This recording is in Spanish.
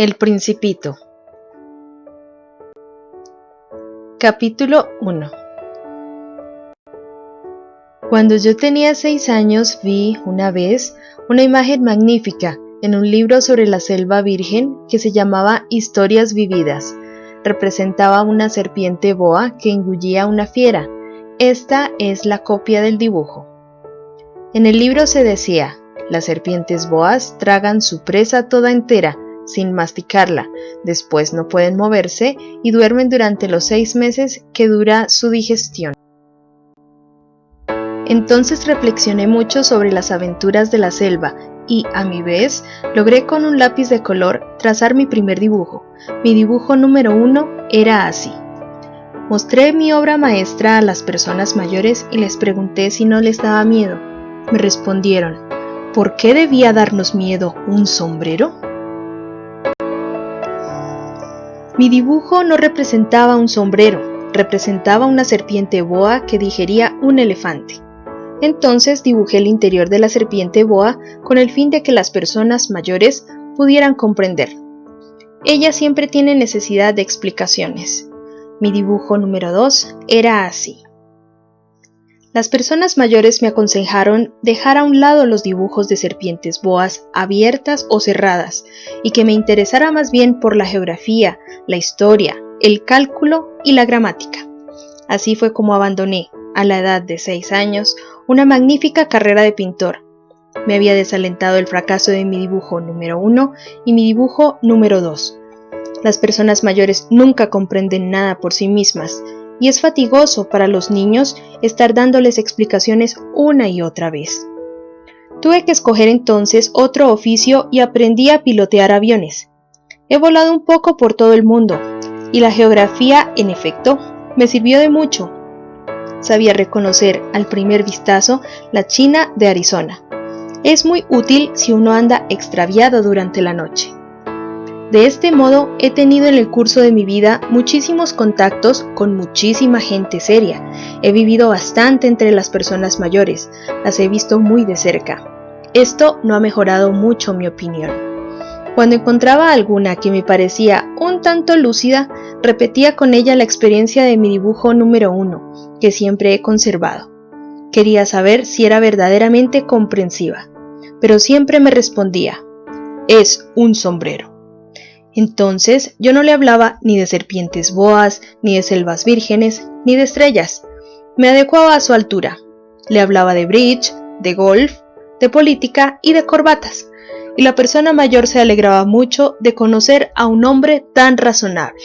El Principito. Capítulo 1. Cuando yo tenía 6 años vi, una vez, una imagen magnífica en un libro sobre la selva virgen que se llamaba Historias Vividas. Representaba una serpiente boa que engullía una fiera. Esta es la copia del dibujo. En el libro se decía: las serpientes boas tragan su presa toda entera, sin masticarla, después no pueden moverse y duermen durante los 6 meses que dura su digestión. Entonces reflexioné mucho sobre las aventuras de la selva y, a mi vez, logré con un lápiz de color trazar mi primer dibujo. Mi dibujo número 1 era así. Mostré mi obra maestra a las personas mayores y les pregunté si no les daba miedo. Me respondieron: ¿por qué debía darnos miedo un sombrero? Mi dibujo no representaba un sombrero, representaba una serpiente boa que digería un elefante. Entonces dibujé el interior de la serpiente boa con el fin de que las personas mayores pudieran comprender. Ella siempre tiene necesidad de explicaciones. Mi dibujo número 2 era así. Las personas mayores me aconsejaron dejar a un lado los dibujos de serpientes boas abiertas o cerradas y que me interesara más bien por la geografía, la historia, el cálculo y la gramática. Así fue como abandoné, a la edad de 6 años, una magnífica carrera de pintor. Me había desalentado el fracaso de mi dibujo número 1 y mi dibujo número 2. Las personas mayores nunca comprenden nada por sí mismas, y es fatigoso para los niños estar dándoles explicaciones una y otra vez. Tuve que escoger entonces otro oficio y aprendí a pilotear aviones. He volado un poco por todo el mundo, y la geografía, en efecto, me sirvió de mucho. Sabía reconocer al primer vistazo la China de Arizona. Es muy útil si uno anda extraviado durante la noche. De este modo, he tenido en el curso de mi vida muchísimos contactos con muchísima gente seria. He vivido bastante entre las personas mayores, las he visto muy de cerca. Esto no ha mejorado mucho mi opinión. Cuando encontraba alguna que me parecía un tanto lúcida, repetía con ella la experiencia de mi dibujo número 1, que siempre he conservado. Quería saber si era verdaderamente comprensiva, pero siempre me respondía: es un sombrero. Entonces yo no le hablaba ni de serpientes boas, ni de selvas vírgenes, ni de estrellas. Me adecuaba a su altura. Le hablaba de bridge, de golf, de política y de corbatas. Y la persona mayor se alegraba mucho de conocer a un hombre tan razonable.